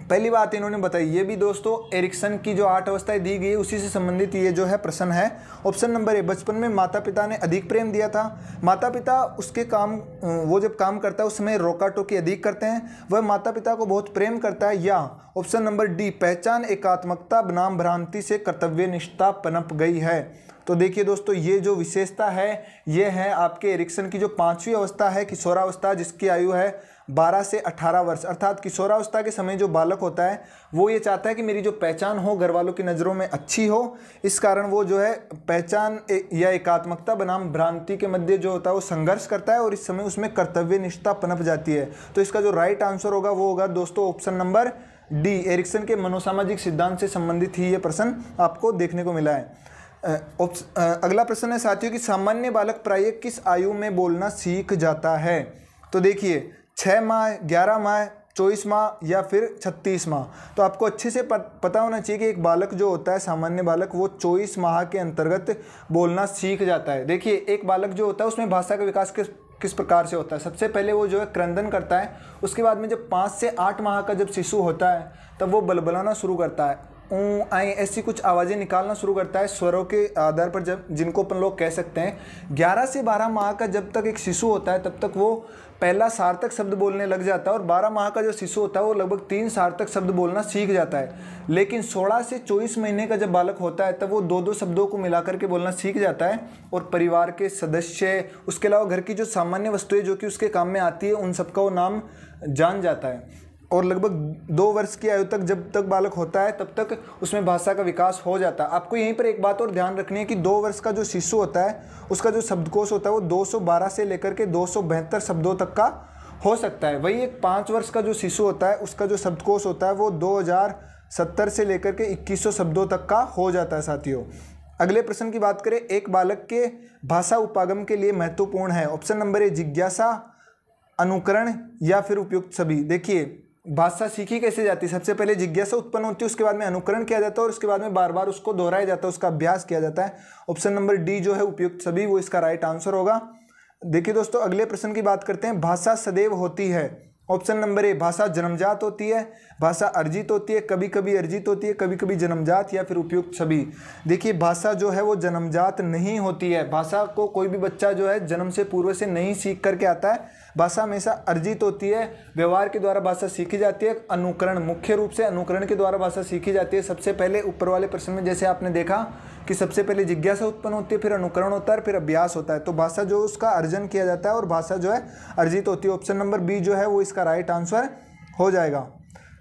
पहली बात इन्होंने बताई, ये भी दोस्तों एरिक्सन की जो 8 अवस्थाएं दी गई उसी से संबंधित ये जो है प्रश्न है। ऑप्शन नंबर ए बचपन में माता पिता ने अधिक प्रेम दिया था, माता पिता उसके काम, वो जब काम करता है उसमें रोका टोकी अधिक करते हैं, वह माता पिता को बहुत प्रेम करता है। या ऑप्शन नंबर डी पहचान एकात्मकता बनाम भ्रांति से कर्तव्य निष्ठा पनप गई है। तो देखिए दोस्तों ये जो विशेषता है ये है आपके एरिक्सन की जो 5वीं अवस्था है किशोरावस्था, जिसकी आयु है 12 से 18 वर्ष। अर्थात किशोरावस्था के समय जो बालक होता है वो ये चाहता है कि मेरी जो पहचान हो घर वालों की नज़रों में अच्छी हो, इस कारण वो जो है पहचान या एकात्मकता बनाम भ्रांति के मध्य जो होता है वो संघर्ष करता है और इस समय उसमें कर्तव्य निष्ठा पनप जाती है। तो इसका जो राइट आंसर होगा वो होगा दोस्तों ऑप्शन नंबर डी, एरिक्सन के मनोसामाजिक सिद्धांत से संबंधित ही ये प्रश्न आपको देखने को मिला है। अगला प्रश्न है साथियों कि सामान्य बालक प्रायः किस आयु में बोलना सीख जाता है। तो देखिए 6 माह, 11 माह, 24 माह या फिर 36 माह। तो आपको अच्छे से पता होना चाहिए कि एक बालक जो होता है सामान्य बालक वो 24 माह के अंतर्गत बोलना सीख जाता है। देखिए एक बालक जो होता है उसमें भाषा का विकास किस प्रकार से होता है। सबसे पहले वो जो है क्रंदन करता है, उसके बाद में जब 5 से 8 माह का जब शिशु होता है तब वो बलबलाना शुरू करता है, आई ऐसी कुछ आवाज़ें निकालना शुरू करता है स्वरों के आधार पर, जब जिनको अपन लोग कह सकते हैं। 11 से 12 माह का जब तक एक शिशु होता है तब तक वो पहला सार्थक शब्द बोलने लग जाता है और 12 माह का जो शिशु होता है वो लगभग 3 सार्थक शब्द बोलना सीख जाता है। लेकिन 16 से 24 महीने का जब बालक होता है तब वो 2-2 शब्दों को मिलाकर के बोलना सीख जाता है और परिवार के सदस्य, उसके अलावा घर की जो सामान्य वस्तुएं जो कि उसके काम में आती है उन सबका वो नाम जान जाता है। और लगभग 2 वर्ष की आयु तक जब तक बालक होता है तब तक उसमें भाषा का विकास हो जाता है। आपको यहीं पर एक बात और ध्यान रखनी है कि 2 वर्ष का जो शिशु होता है उसका जो शब्दकोश होता है वो 212 से लेकर के 272 शब्दों तक का हो सकता है। वही एक 5 वर्ष का जो शिशु होता है उसका जो शब्दकोश होता है वो 2070 से लेकर के 2100 शब्दों तक का हो जाता है साथियों। अगले प्रश्न की बात करें, एक बालक के भाषा उपागम के लिए महत्वपूर्ण है। ऑप्शन नंबर ए जिज्ञासा, अनुकरण या फिर उपयुक्त सभी। देखिए भाषा सीखी कैसे जाती है, सबसे पहले जिज्ञासा उत्पन्न होती है, उसके बाद में अनुकरण किया जाता है और उसके बाद में बार बार उसको दोहराया जाता है, उसका अभ्यास किया जाता है। ऑप्शन नंबर डी जो है उपयुक्त सभी वो इसका राइट आंसर होगा। देखिए दोस्तों अगले प्रश्न की बात करते हैं, भाषा सदैव होती है। ऑप्शन नंबर ए भाषा जन्मजात होती है, भाषा अर्जित होती है, कभी कभी अर्जित होती है, कभी कभी जन्मजात या फिर उपयुक्त सभी। देखिए भाषा जो है वो जन्मजात नहीं होती है, भाषा को कोई भी बच्चा जो है जन्म से पूर्व से नहीं सीख करके आता है, भाषा हमेशा अर्जित होती है, व्यवहार के द्वारा भाषा सीखी जाती है। अनुकरण, मुख्य रूप से अनुकरण के द्वारा भाषा सीखी जाती है। सबसे पहले ऊपर वाले प्रश्न में जैसे आपने देखा कि सबसे पहले जिज्ञासा उत्पन्न होती है, फिर अनुकरण होता है, फिर अभ्यास होता है। तो भाषा जो उसका अर्जन किया जाता है और भाषा जो है अर्जित होती है। ऑप्शन नंबर बी जो है वो इसका राइट आंसर हो जाएगा।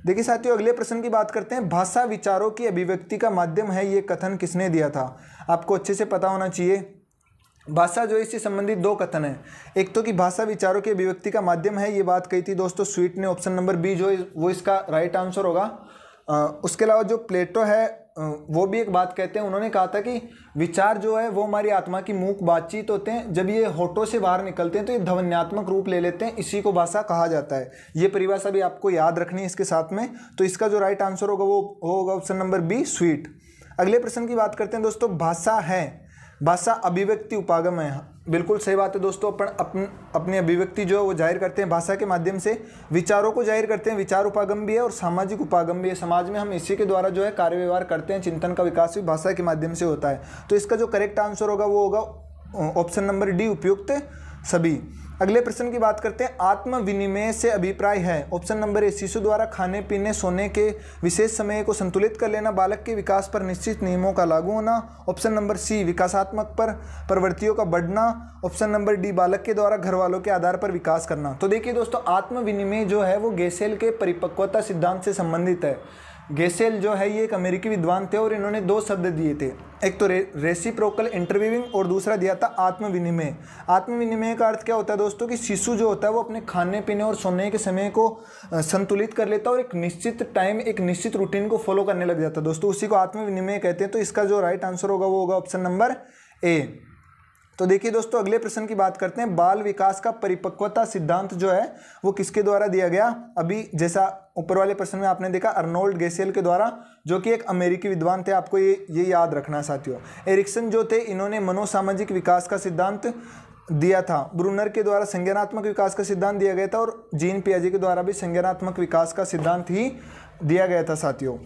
देखिए साथियों अगले प्रश्न की बात करते हैं, भाषा विचारों की अभिव्यक्ति का माध्यम है, ये कथन किसने दिया था। आपको अच्छे से पता होना चाहिए भाषा जो है इससे संबंधित दो कथन है। एक तो कि भाषा विचारों की अभिव्यक्ति का माध्यम है, ये बात कही थी दोस्तों स्वीट ने। ऑप्शन नंबर बी जो है वो इसका राइट आंसर होगा। उसके अलावा जो प्लेटो है वो भी एक बात कहते हैं, उन्होंने कहा था कि विचार जो है वो हमारी आत्मा की मूक बातचीत होते हैं, जब ये होठों से बाहर निकलते हैं तो ये ध्वन्यात्मक रूप ले लेते हैं, इसी को भाषा कहा जाता है। ये परिभाषा भी आपको याद रखनी है इसके साथ में। तो इसका जो राइट आंसर होगा वो होगा ऑप्शन नंबर बी स्वीट। अगले प्रश्न की बात करते हैं दोस्तों। भाषा है, भाषा अभिव्यक्ति उपागम है। बिल्कुल सही बात है दोस्तों। अपनी अभिव्यक्ति जो है वो जाहिर करते हैं भाषा के माध्यम से, विचारों को जाहिर करते हैं। विचार उपागम भी है और सामाजिक उपागम भी है। समाज में हम इसी के द्वारा जो है कार्य व्यवहार करते हैं। चिंतन का विकास भी भाषा के माध्यम से होता है। तो इसका जो करेक्ट आंसर होगा वो होगा ऑप्शन नंबर डी उपयुक्त सभी। अगले प्रश्न की बात करते हैं। आत्म विनिमय से अभिप्राय है। ऑप्शन नंबर ए शिशु द्वारा खाने पीने सोने के विशेष समय को संतुलित कर लेना, बालक के विकास पर निश्चित नियमों का लागू होना। ऑप्शन नंबर सी विकासात्मक पर प्रवृत्तियों का बढ़ना। ऑप्शन नंबर डी बालक के द्वारा घर वालों के आधार पर विकास करना। तो देखिए दोस्तों, आत्म विनिमय जो है वो गेसेल के परिपक्वता सिद्धांत से संबंधित है। गेसेल जो है ये एक अमेरिकी विद्वान थे और इन्होंने दो शब्द दिए थे, एक तो रेसिप्रोकल इंटरवीविंग और दूसरा दिया था आत्म विनिमय। आत्म विनिमय का अर्थ क्या होता है दोस्तों कि शिशु जो होता है वो अपने खाने पीने और सोने के समय को संतुलित कर लेता है और एक निश्चित टाइम एक निश्चित रूटीन को फॉलो करने लग जाता है दोस्तों, उसी को आत्म विनिमय कहते हैं। तो इसका जो राइट आंसर होगा वो होगा ऑप्शन नंबर ए। तो देखिए दोस्तों, अगले प्रश्न की बात करते हैं। बाल विकास का परिपक्वता सिद्धांत जो है वो किसके द्वारा दिया गया? अभी जैसा ऊपर वाले प्रश्न में आपने देखा अर्नोल्ड गेसेल के द्वारा, जो कि एक अमेरिकी विद्वान थे। आपको ये याद रखना साथियों। एरिक्सन जो थे इन्होंने मनोसामाजिक विकास का सिद्धांत दिया था। ब्रूनर के द्वारा संज्ञानात्मक विकास का सिद्धांत दिया गया था और जीन पियाजे के द्वारा भी संज्ञानात्मक विकास का सिद्धांत ही दिया गया था साथियों।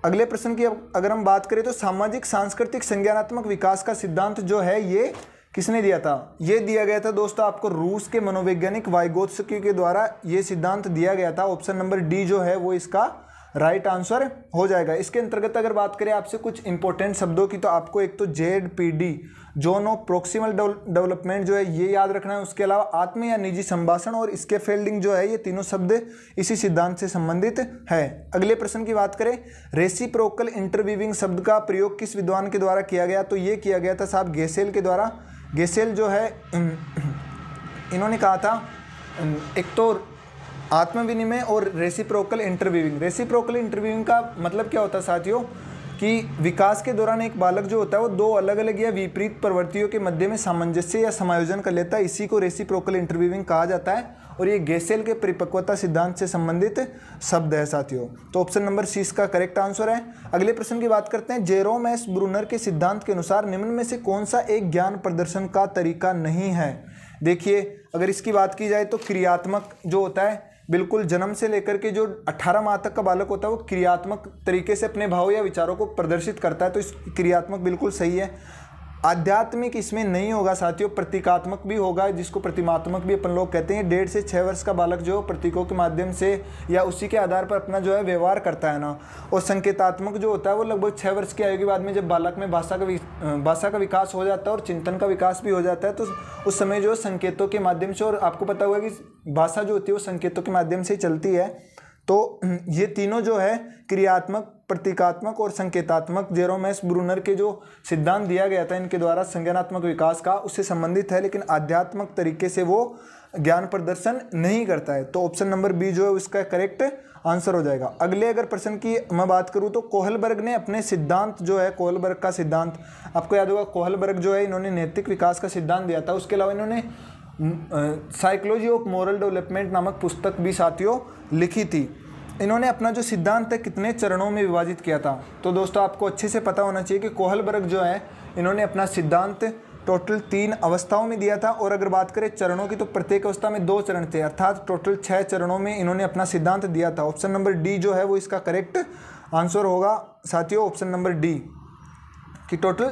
अगले प्रश्न की अगर हम बात करें तो सामाजिक सांस्कृतिक संज्ञानात्मक विकास का सिद्धांत जो है ये किसने दिया था? ये दिया गया था दोस्तों आपको रूस के मनोवैज्ञानिक वाइगोत्स्की के द्वारा ये सिद्धांत दिया गया था। ऑप्शन नंबर डी जो है वो इसका राइट आंसर हो जाएगा। इसके अंतर्गत अगर बात करें आपसे कुछ इंपॉर्टेंट शब्दों की, तो आपको एक तो ZPD zone of proximal development जो है ये याद रखना है। उसके अलावा आत्म या निजी संभाषण और स्कैफोल्डिंग जो है ये तीनों शब्द इसी सिद्धांत से संबंधित है। अगले प्रश्न की बात करें, रेसिप्रोकल इंटरवीविंग शब्द का प्रयोग किस विद्वान के द्वारा किया गया? तो ये किया गया था साहब गेसेल के द्वारा। गेसेल जो है इन्होंने कहा था एक तो आत्म विनिमय और रेसिप्रोकल इंटरवीविंग। रेसिप्रोकल इंटरवीविंग का मतलब क्या होता है साथियों कि विकास के दौरान एक बालक जो होता है वो दो अलग अलग या विपरीत प्रवृत्तियों के मध्य में सामंजस्य या समायोजन कर लेता है, इसी को रेसिप्रोकल इंटरवीविंग कहा जाता है और ये गेसेल के परिपक्वता सिद्धांत से संबंधित शब्द है साथियों। तो ऑप्शन नंबर सी इसका करेक्ट आंसर है। अगले प्रश्न की बात करते हैं। जेरोम एस ब्रूनर के सिद्धांत के अनुसार निम्न में से कौन सा एक ज्ञान प्रदर्शन का तरीका नहीं है? देखिए, अगर इसकी बात की जाए तो क्रियात्मक जो होता है, बिल्कुल जन्म से लेकर के जो 18 माह तक का बालक होता है वो क्रियात्मक तरीके से अपने भाव या विचारों को प्रदर्शित करता है, तो इस क्रियात्मक बिल्कुल सही है। आध्यात्मिक इसमें नहीं होगा साथियों, प्रतीकात्मक भी होगा, जिसको प्रतिमात्मक भी अपन लोग कहते हैं। 1.5 से 6 वर्ष का बालक जो प्रतीकों के माध्यम से या उसी के आधार पर अपना जो है व्यवहार करता है ना। और संकेतात्मक जो होता है वो लगभग 6 वर्ष की आयु के बाद में जब बालक में भाषा का विकास हो जाता है और चिंतन का विकास भी हो जाता है, तो उस समय जो संकेतों के माध्यम से, और आपको पता होगा कि भाषा जो होती है वो संकेतों के माध्यम से ही चलती है। तो ये तीनों जो है क्रियात्मक, प्रतीकात्मक और संकेतात्मक, जेरोम एस ब्रूनर के जो सिद्धांत दिया गया था इनके द्वारा संज्ञानात्मक विकास का, उससे संबंधित है, लेकिन आध्यात्मक तरीके से वो ज्ञान प्रदर्शन नहीं करता है। तो ऑप्शन नंबर बी जो है उसका करेक्ट आंसर हो जाएगा। अगले अगर प्रश्न की मैं बात करूं तो कोहलबर्ग ने अपने सिद्धांत जो है, कोहलबर्ग का सिद्धांत आपको याद होगा। कोहलबर्ग जो है इन्होंने नैतिक विकास का सिद्धांत दिया था। उसके अलावा इन्होंने साइकोलॉजी ऑफ मोरल डेवलपमेंट नामक पुस्तक भी साथियों लिखी थी। इन्होंने अपना जो सिद्धांत है कितने चरणों में विभाजित किया था? तो दोस्तों आपको अच्छे से पता होना चाहिए कि कोहलबर्ग जो है इन्होंने अपना सिद्धांत टोटल 3 अवस्थाओं में दिया था। और अगर बात करें चरणों की तो प्रत्येक अवस्था में 2 चरण थे, अर्थात टोटल 6 चरणों में इन्होंने अपना सिद्धांत दिया था। ऑप्शन नंबर डी जो है वो इसका करेक्ट आंसर होगा साथियों। ऑप्शन नंबर डी कि टोटल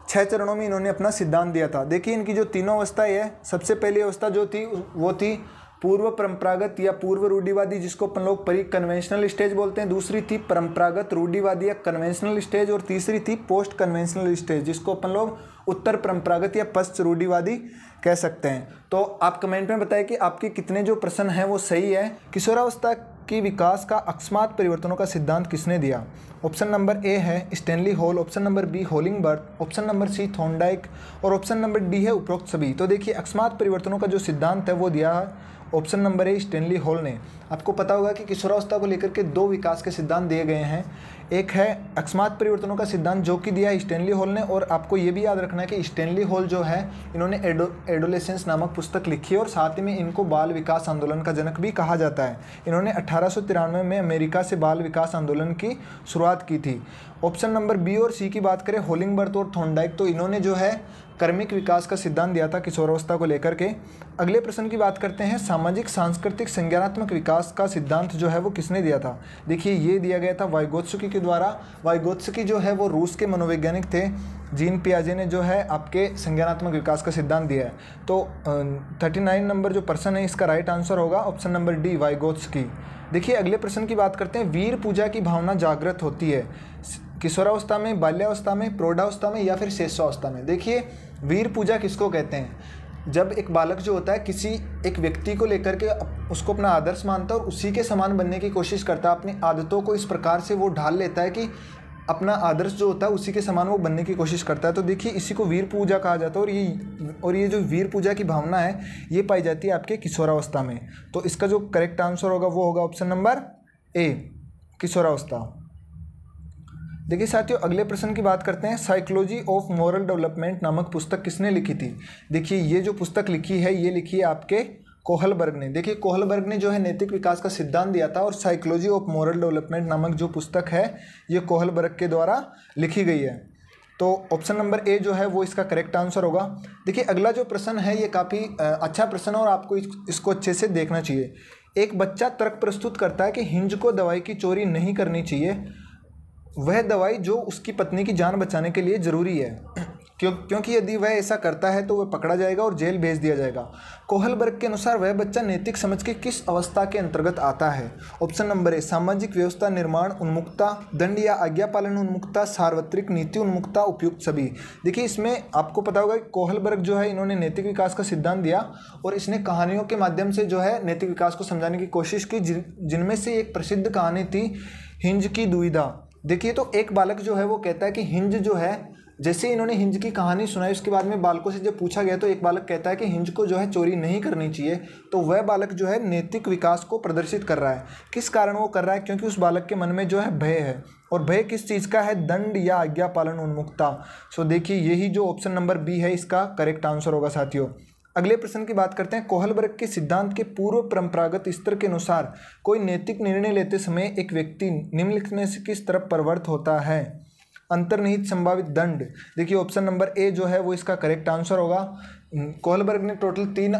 6 चरणों में इन्होंने अपना सिद्धांत दिया था। देखिए इनकी जो तीनों अवस्थाएं है, सबसे पहली अवस्था जो थी वो थी पूर्व परंपरागत या पूर्व रूढ़िवादी, जिसको अपन लोग परी कन्वेंशनल स्टेज बोलते हैं। दूसरी थी परंपरागत रूढ़िवादी या कन्वेंशनल स्टेज, और तीसरी थी पोस्ट कन्वेंशनल स्टेज, जिसको अपन लोग उत्तर परंपरागत या पश्च रूढ़िवादी कह सकते हैं। तो आप कमेंट में बताएं कि आपके कितने जो प्रश्न हैं वो सही है। किशोरावस्था की विकास का अकस्मात परिवर्तनों का सिद्धांत किसने दिया? ऑप्शन नंबर ए है Stanley Hall, option number B Hollingberg, option number C Thorndike और ऑप्शन नंबर डी है उपरोक्त सभी। तो देखिए अकस्मात परिवर्तनों का जो सिद्धांत है वो दिया है ऑप्शन नंबर ए स्टैनली हॉल ने। आपको पता होगा कि किशोरावस्था को लेकर के दो विकास के सिद्धांत दिए गए हैं। एक है अकस्मात परिवर्तनों का सिद्धांत जो कि दिया है स्टैनली हॉल ने, और आपको ये भी याद रखना है कि स्टैनली हॉल जो है इन्होंने एडोलेसेंस नामक पुस्तक लिखी है और साथ ही में इनको बाल विकास आंदोलन का जनक भी कहा जाता है। इन्होंने 1893 में अमेरिका से बाल विकास आंदोलन की शुरुआत की थी। ऑप्शन नंबर बी और सी की बात करें होलिंगबर्ग और थॉर्नडाइक, तो इन्होंने जो है कर्मिक विकास का सिद्धांत दिया था किशोरावस्था को लेकर के। अगले प्रश्न की बात करते हैं सामाजिक सांस्कृतिक संज्ञानात्मक विकास का सिद्धांत जो है वो किसने दिया था? देखिए ये दिया गया था वाइगोत्स्की के द्वारा। वाइगोत्स्की जो है वो रूस के मनोवैज्ञानिक थे। जीन पियाजे ने जो है आपके संज्ञानात्मक विकास का सिद्धांत दिया है। तो 39 नंबर जो प्रश्न है इसका राइट आंसर होगा ऑप्शन नंबर डी वाइगोत्स्की। देखिए अगले प्रश्न की बात करते हैं वीर पूजा की भावना जागृत होती है किशोरावस्था में, बाल्यावस्था में, प्रौढ़ावस्था में या फिर शैशवावस्था में? देखिए वीर पूजा किसको कहते हैं? जब एक बालक जो होता है किसी एक व्यक्ति को लेकर के उसको अपना आदर्श मानता है और उसी के समान बनने की कोशिश करता है, अपनी आदतों को इस प्रकार से वो ढाल लेता है कि अपना आदर्श जो होता है उसी के समान वो बनने की कोशिश करता है। तो देखिए इसी को वीर पूजा कहा जाता है और ये जो वीर पूजा की भावना है ये पाई जाती है आपके किशोरावस्था में। तो इसका जो करेक्ट आंसर होगा वो होगा ऑप्शन नंबर ए किशोरावस्था। देखिए साथियों अगले प्रश्न की बात करते हैं साइकोलॉजी ऑफ मॉरल डेवलपमेंट नामक पुस्तक किसने लिखी थी? देखिए ये जो पुस्तक लिखी है ये लिखी है आपके कोहलबर्ग ने। देखिए कोहलबर्ग ने जो है नैतिक विकास का सिद्धांत दिया था और साइकोलॉजी ऑफ मॉरल डेवलपमेंट नामक जो पुस्तक है ये कोहलबर्ग के द्वारा लिखी गई है। तो ऑप्शन नंबर ए जो है वो इसका करेक्ट आंसर होगा। देखिए अगला जो प्रश्न है ये काफ़ी अच्छा प्रश्न है और आपको इसको अच्छे से देखना चाहिए। एक बच्चा तर्क प्रस्तुत करता है कि हिंज को दवाई की चोरी नहीं करनी चाहिए, वह दवाई जो उसकी पत्नी की जान बचाने के लिए ज़रूरी है, क्योंकि यदि वह ऐसा करता है तो वह पकड़ा जाएगा और जेल भेज दिया जाएगा। कोहलबर्ग के अनुसार वह बच्चा नैतिक समझ के किस अवस्था के अंतर्गत आता है? ऑप्शन नंबर ए सामाजिक व्यवस्था निर्माण उन्मुक्ता, दंड या आज्ञा पालन उन्मुक्ता, सार्वत्रिक नीति उन्मुक्ता, उपयुक्त सभी। देखिए इसमें आपको पता होगा कि कोहलबर्ग जो है इन्होंने नैतिक विकास का सिद्धांत दिया और इसने कहानियों के माध्यम से जो है नैतिक विकास को समझाने की कोशिश की, जिनमें से एक प्रसिद्ध कहानी थी हिंज की दुविधा। देखिए तो एक बालक जो है वो कहता है कि हिंज जो है, जैसे इन्होंने हिंज की कहानी सुनाई उसके बाद में बालकों से जब पूछा गया तो एक बालक कहता है कि हिंज को जो है चोरी नहीं करनी चाहिए। तो वह बालक जो है नैतिक विकास को प्रदर्शित कर रहा है। किस कारण वो कर रहा है? क्योंकि उस बालक के मन में जो है भय है, और भय किस चीज़ का है? दंड या आज्ञा पालन उन्मुक्ता। सो देखिए यही जो ऑप्शन नंबर बी है इसका करेक्ट आंसर होगा साथियों। अगले प्रश्न की बात करते हैं कोहलबर्ग के सिद्धांत के पूर्व परंपरागत स्तर के अनुसार कोई नैतिक निर्णय लेते समय एक व्यक्ति निम्नलिखित से किस तरफ प्रवृत्त होता है? अंतर्निहित संभावित दंड। देखिए ऑप्शन नंबर ए जो है वो इसका करेक्ट आंसर होगा। कोहलबर्ग ने टोटल 3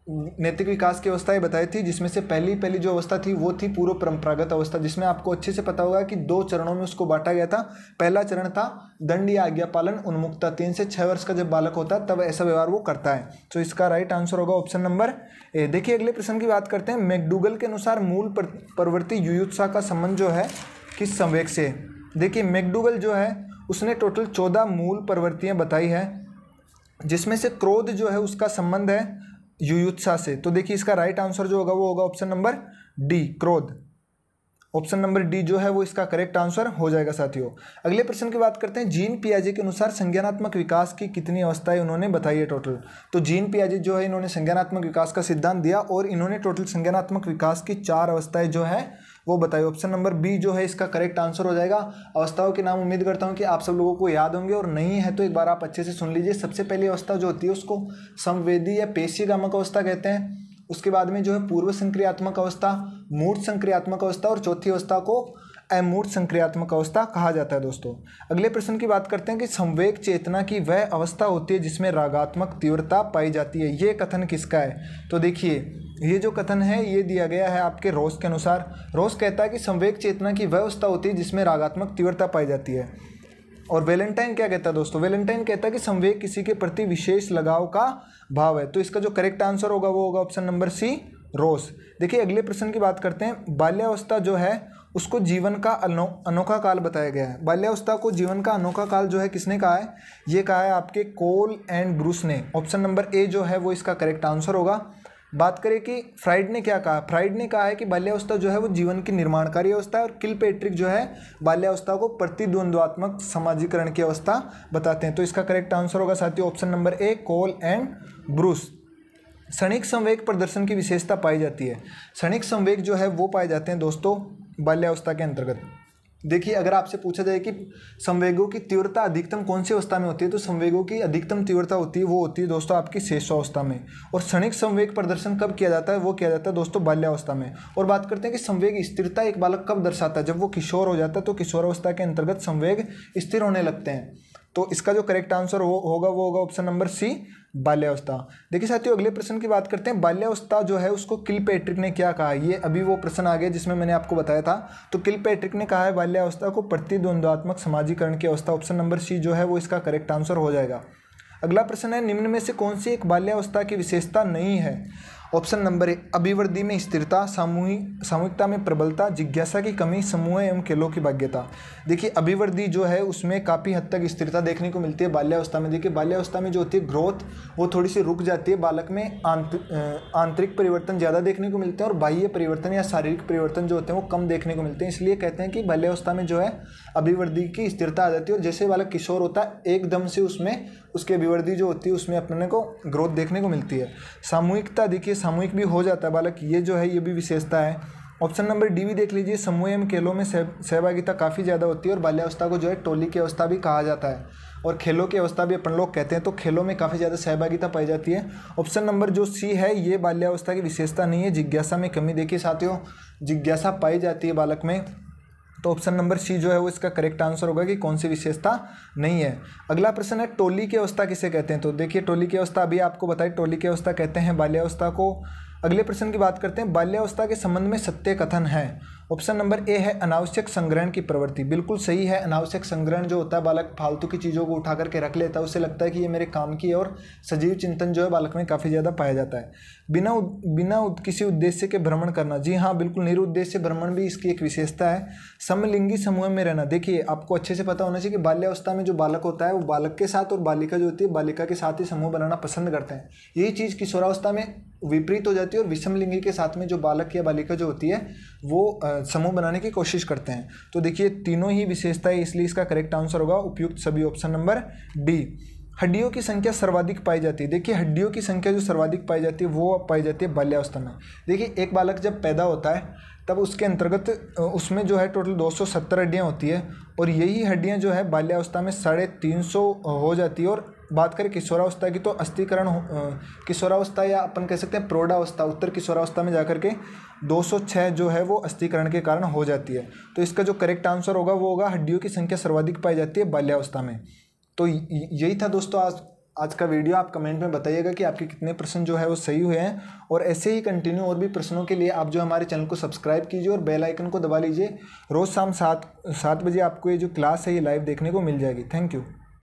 नैतिक विकास की अवस्थाएं बताई थी, जिसमें से पहली जो अवस्था थी वो थी पूर्व परंपरागत अवस्था, जिसमें आपको अच्छे से पता होगा कि 2 चरणों में उसको बांटा गया था। पहला चरण था दंड या आज्ञा पालन उन्मुक्ता, 3 से 6 वर्ष का जब बालक होता है तब ऐसा व्यवहार वो करता है। तो इसका राइट आंसर होगा ऑप्शन नंबर ए। देखिए अगले प्रश्न की बात करते हैं मैकडूगल के अनुसार मूल प्रवृत्ति युयुत्सा का संबंध जो है किस संवेग से? देखिए मैकडूगल जो है उसने टोटल 14 मूल प्रवृत्तियाँ बताई है, जिसमें से क्रोध जो है उसका संबंध है युयुत्सा से। तो देखिए इसका राइट आंसर जो होगा वो होगा ऑप्शन नंबर डी क्रोध। ऑप्शन नंबर डी जो है वो इसका करेक्ट आंसर हो जाएगा साथियों। अगले प्रश्न की बात करते हैं जीन पियाजे के अनुसार संज्ञानात्मक विकास की कितनी अवस्थाएं उन्होंने बताई है टोटल? तो जीन पियाजे जो है इन्होंने संज्ञानात्मक विकास का सिद्धांत दिया और इन्होंने टोटल संज्ञानात्मक विकास की 4 अवस्थाएं जो है वो बताई। ऑप्शन नंबर बी जो है इसका करेक्ट आंसर हो जाएगा। अवस्थाओं के नाम उम्मीद करता हूँ कि आप सब लोगों को याद होंगे, और नहीं है तो एक बार आप अच्छे से सुन लीजिए। सबसे पहली अवस्था जो होती है उसको संवेदी या पेशीगामक अवस्था कहते हैं। उसके बाद में जो है पूर्व संक्रियात्मक अवस्था, मूर्त संक्रियात्मक अवस्था और चौथी अवस्था को अमूर्त संक्रियात्मक अवस्था कहा जाता है दोस्तों। अगले प्रश्न की बात करते हैं कि संवेग चेतना की वह अवस्था होती है जिसमें रागात्मक तीव्रता पाई जाती है। ये कथन किसका है? तो देखिए ये जो कथन है ये दिया गया है आपके रोस के अनुसार। रोस कहता है कि संवेग चेतना की वह अवस्था होती है जिसमें रागात्मक तीव्रता पाई जाती है। और वैलेंटाइन क्या कहता है दोस्तों? वैलेंटाइन कहता है कि संवेग किसी के प्रति विशेष लगाव का भाव है। तो इसका जो करेक्ट आंसर होगा वो होगा ऑप्शन नंबर सी रोस। देखिए अगले प्रश्न की बात करते हैं। बाल्यावस्था जो है उसको जीवन का अनोखा काल बताया गया है। बाल्यावस्था को जीवन का अनोखा काल जो है किसने कहा है? ये कहा है आपके कोल एंड ब्रूस ने। ऑप्शन नंबर ए जो है वो इसका करेक्ट आंसर होगा। बात करें कि फ्राइड ने क्या कहा, फ्राइड ने कहा है कि बाल्यावस्था जो है वो जीवन की निर्माणकारी अवस्था है, और किलपेट्रिक जो है बाल्यावस्था को प्रतिद्वंद्वात्मक समाजीकरण की अवस्था बताते हैं। तो इसका करेक्ट आंसर होगा साथियों option number A, Cole and Bruce. क्षणिक संवेग प्रदर्शन की विशेषता पाई जाती है। क्षणिक संवेग जो है वो पाए जाते हैं दोस्तों बाल्यावस्था के अंतर्गत। देखिए, अगर आपसे पूछा जाए कि संवेगों की तीव्रता अधिकतम कौन सी अवस्था में होती है, तो संवेगों की अधिकतम तीव्रता होती है वो होती है दोस्तों आपकी शेषावस्था में। और क्षणिक संवेग प्रदर्शन कब किया जाता है, वो किया जाता है दोस्तों बाल्यावस्था में। और बात करते हैं कि संवेग स्थिरता एक बालक कब दर्शाता है, जब वो किशोर हो जाता है, तो किशोरावस्था के अंतर्गत संवेग स्थिर होने लगते हैं। तो इसका जो करेक्ट आंसर होगा वो होगा ऑप्शन नंबर सी, बाल्यावस्था। देखिए साथियों, अगले प्रश्न की बात करते हैं। बाल्यावस्था जो है उसको किलपेट्रिक ने क्या कहा, ये अभी वो प्रश्न आ गया जिसमें मैंने आपको बताया था। तो किलपेट्रिक ने कहा है बाल्यावस्था को प्रतिद्वंद्वात्मक समाजीकरण की अवस्था। ऑप्शन नंबर सी जो है वो इसका करेक्ट आंसर हो जाएगा। अगला प्रश्न है, निम्न में से कौन सी एक बाल्यावस्था की विशेषता नहीं है। ऑप्शन नंबर ए, अभिवृद्धि में स्थिरता, सामूहिकता में प्रबलता, जिज्ञासा की कमी, समूह एवं खेलों की भाग्यता। देखिए, अभिवृद्धि जो है उसमें काफ़ी हद तक स्थिरता देखने को मिलती है बाल्यावस्था में। देखिए, बाल्यावस्था में जो होती है ग्रोथ वो थोड़ी सी रुक जाती है, बालक में आंतरिक परिवर्तन ज़्यादा देखने को मिलते हैं, और बाह्य परिवर्तन या शारीरिक परिवर्तन जो होते हैं वो कम देखने को मिलते हैं। इसलिए कहते हैं कि बाल्यावस्था में जो है अभिवृद्धि की स्थिरता आ जाती है, और जैसे बालक किशोर होता है एकदम से उसमें उसकी अभिवृद्धि जो होती है उसमें अपने को ग्रोथ देखने को मिलती है। सामूहिकता, देखिए सामूहिक भी हो जाता है बालक, ये जो है ये भी विशेषता है। ऑप्शन नंबर डी भी देख लीजिए, समूह एवं खेलों में सहभागिता काफ़ी ज़्यादा होती है, और बाल्यावस्था को जो है टोली की अवस्था भी कहा जाता है, और खेलों की अवस्था भी अपन लोग कहते हैं। तो खेलों में काफ़ी ज़्यादा सहभागिता पाई जाती है। ऑप्शन नंबर जो सी है ये बाल्यावस्था की विशेषता नहीं है। जिज्ञासा में कमी, देखिए साथियों जिज्ञासा पाई जाती है बालक में, तो ऑप्शन नंबर सी जो है वो इसका करेक्ट आंसर होगा कि कौन सी विशेषता नहीं है। अगला प्रश्न है, टोली की अवस्था किसे कहते हैं। तो देखिए, टोली की अवस्था अभी आपको बताई, टोली की अवस्था कहते हैं बाल्यावस्था को। अगले प्रश्न की बात करते हैं, बाल्यावस्था के संबंध में सत्य कथन है। ऑप्शन नंबर ए है अनावश्यक संग्रहण की प्रवृत्ति, बिल्कुल सही है। अनावश्यक संग्रहण जो होता है, बालक फालतू की चीज़ों को उठा करके रख लेता है, उसे लगता है कि ये मेरे काम की है, और सजीव चिंतन जो है बालक में काफ़ी ज़्यादा पाया जाता है। बिना किसी उद्देश्य के भ्रमण करना, जी हाँ बिल्कुल, निरुद्देश्य भ्रमण भी इसकी एक विशेषता है। समलिंगी समूह में रहना, देखिए आपको अच्छे से पता होना चाहिए कि बाल्यावस्था में जो बालक होता है वो बालक के साथ, और बालिका जो होती है बालिका के साथ ही समूह बनाना पसंद करते हैं। यही चीज़ किशोरावस्था में विपरीत हो जाती है, और विषम लिंगी के साथ में जो बालक या बालिका जो होती है वो समूह बनाने की कोशिश करते हैं। तो देखिए तीनों ही विशेषताएं, इसलिए इसका करेक्ट आंसर होगा उपयुक्त सभी, ऑप्शन नंबर डी। हड्डियों की संख्या सर्वाधिक पाई जाती है। देखिए, हड्डियों की संख्या जो सर्वाधिक पाई जाती है वो पाई जाती है बाल्यावस्था में। देखिए, एक बालक जब पैदा होता है तब उसके अंतर्गत उसमें जो है टोटल 270 हड्डियाँ होती है, और यही हड्डियाँ जो है बाल्यावस्था में 350 हो जाती है। और बात करें किशोरावस्था की, तो अस्थिकरण किशोरावस्था या अपन कह सकते हैं प्रौढ़ावस्था, उत्तर किशोरावस्था में जाकर के 206 जो है वो अस्थिकरण के कारण हो जाती है। तो इसका जो करेक्ट आंसर होगा वो होगा हड्डियों की संख्या सर्वाधिक पाई जाती है बाल्यावस्था में। तो यही था दोस्तों आज का वीडियो। आप कमेंट में बताइएगा कि आपके कितने प्रश्न जो है वो सही हुए हैं, और ऐसे ही कंटिन्यू और भी प्रश्नों के लिए आप जो हमारे चैनल को सब्सक्राइब कीजिए और बेल आइकन को दबा लीजिए। रोज़ शाम 7 बजे आपको ये जो क्लास है ये लाइव देखने को मिल जाएगी। Thank you.